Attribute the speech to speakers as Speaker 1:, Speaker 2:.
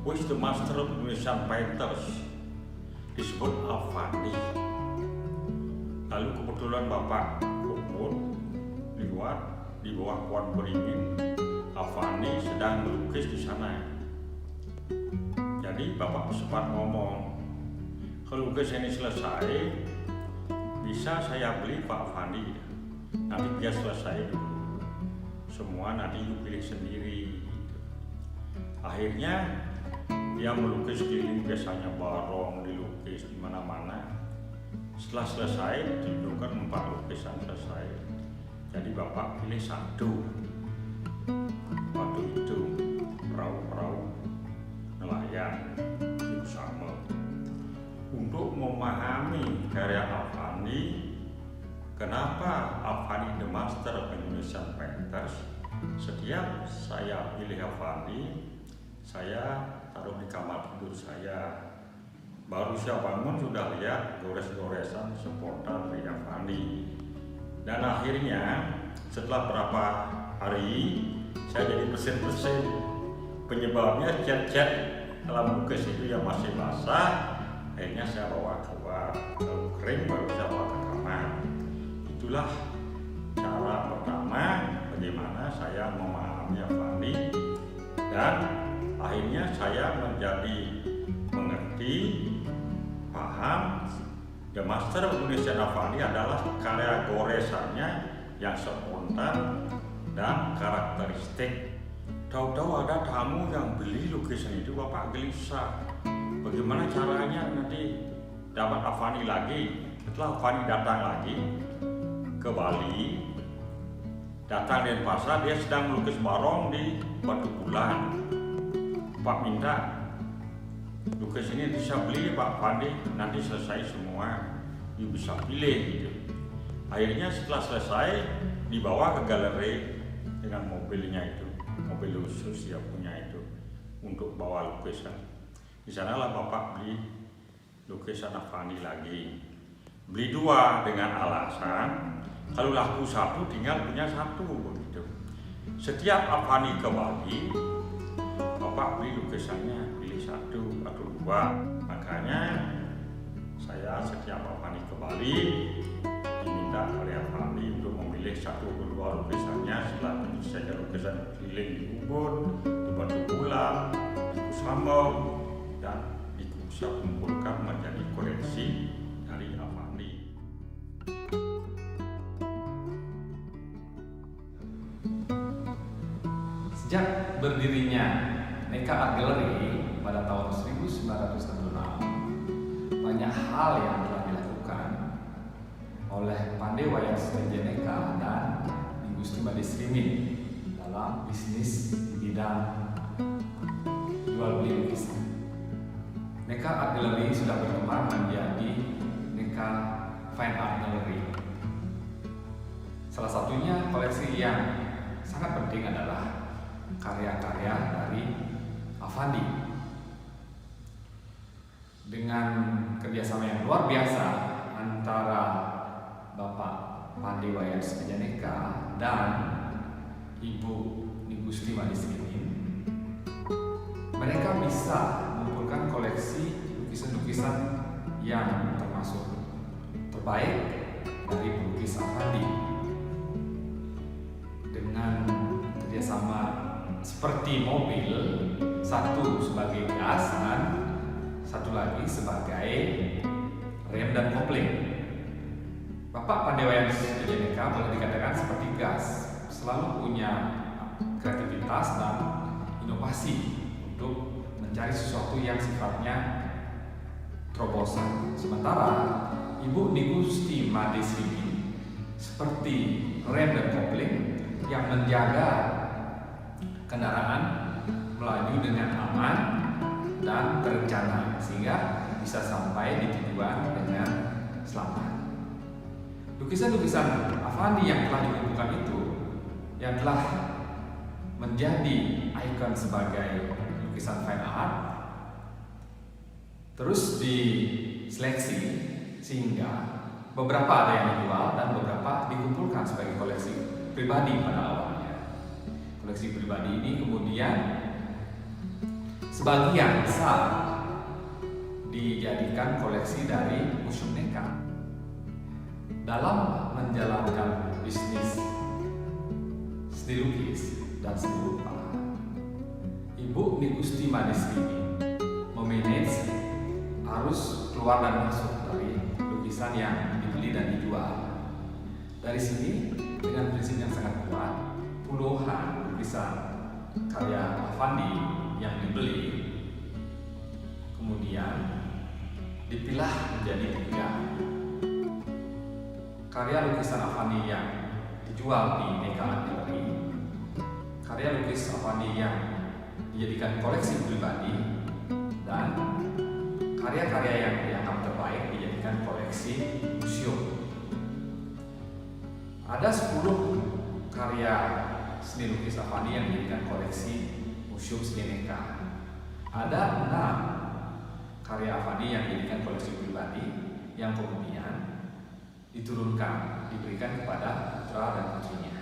Speaker 1: Who is the master of Indonesian painters? Disebut Avandi. Lalu kebetulan Bapak Kupur lihat di bawah pohon beringin, Avandi sedang melukis di sana. Jadi Bapak sempat ngomong, kalau lukis ini selesai, bisa saya beli Pak Avandi. Nanti biar selesai dulu. Semua nanti you pilih sendiri. Akhirnya dia melukis keliling, biasanya barong dilukis di mana-mana. Setelah selesai, ditunjukkan 4 lukisan selesai. Jadi Bapak pilih 1. Waktu itu perahu-perahu nelayan itu sama. Untuk memahami karya Avandi, kenapa Avandi the master of Indonesian painters, setiap saya pilih Avandi, saya taruh di kamar tidur saya. Baru saya bangun sudah lihat gores-goresan spontan dari Avandi. Dan akhirnya setelah berapa hari saya jadi bersin-bersin. Penyebabnya cat-cat dalam lukis itu yang masih basah. Akhirnya saya bawa keluar. Kalau kering baru saya bawa ke kamar. Itulah cara pertama bagaimana saya memahami Avandi, dan akhirnya saya menjadi mengerti, paham, the master of Indonesian Avandi adalah karya goresannya yang spontan dan karakteristik. Tahu-tahu ada tamu yang beli lukisan itu, Bapak gelisah. Bagaimana caranya nanti dapat Avandi lagi? Setelah Avandi datang lagi ke Bali, datang di Denpasar, dia sedang melukis barong di Batu Bulan. Pak minta lukis ini bisa beli Pak Avandi, nanti selesai semua, you bisa pilih gitu. Akhirnya setelah selesai dibawa ke galeri dengan mobilnya itu, mobil khusus dia punya itu untuk bawa lukisan. Di sanalah Bapak beli lukisan Avandi lagi. Beli 2 dengan alasan kalau laku 1 tinggal punya 1 begitu. Setiap Avandi ke Bali, Bapak beli lukisannya, pilih 1 atau 2. Makanya saya setiap Avandi ke Bali diminta oleh Avandi untuk memilih 1 atau 2 lukisannya. Setelah itu saya lukisan keliling di Ubud, di Batu Bulan, di Kusambau, dan saya kumpulkan menjadi koleksi dari Avandi.
Speaker 2: Sejak berdirinya Neka Art Gallery pada tahun 1966, banyak hal yang telah dilakukan oleh Pandai Wayan Setiajeneka dan Gusti Madisrimin dalam bisnis bidang jual beli lukisan. Neka Art Gallery sudah berkembang menjadi Neka Fine Art Gallery. Salah satunya koleksi yang sangat penting adalah karya-karya dari Avandi. Dengan kerjasama yang luar biasa antara Bapak Pandai Wayan Setiajeneka dan Ibu Gusti Madisrimin, mereka bisa mengumpulkan koleksi lukisan-lukisan yang termasuk terbaik dari pelukis Avandi. Dengan kerjasama seperti mobil, satu sebagai gas dan satu lagi sebagai rem dan kopling. Bapak Pandai Wayan Setiajeneka boleh dikatakan seperti gas, selalu punya kreativitas dan inovasi untuk mencari sesuatu yang sifatnya terobosan. Sementara Ibu Gusti Madisrimin seperti rem dan kopling yang menjaga kendaraan melaju dengan aman dan terencana sehingga bisa sampai di tujuan dengan selamat. Lukisan-lukisan Avandi yang telah dikumpulkan itu, yang telah menjadi ikon sebagai lukisan fine art, terus diseleksi sehingga beberapa ada yang dijual dan beberapa dikumpulkan sebagai koleksi pribadi pada awalnya. Koleksi pribadi ini kemudian sebagian besar dijadikan koleksi dari Museum Neka. Dalam menjalankan bisnis seni lukis dan seni rupa, Ibu Nigusti Madisrini memanage arus keluar dan masuk dari lukisan yang dibeli dan dijual. Dari sini, dengan prinsip yang sangat kuat, puluhan lukisan karya Affandi yang dibeli kemudian dipilah menjadi 3. Karya lukisan Affandi yang dijual di Neka Art Gallery, karya lukis Affandi yang dijadikan koleksi pribadi, dan karya-karya yang dianggap terbaik dijadikan koleksi museum. Ada 10 karya seni lukis Affandi yang dijadikan koleksi Museum Seni Neka. Ada 6 karya Affandi yang dijadikan koleksi pribadi yang kemudian diturunkan, diberikan kepada putra dan putrinya.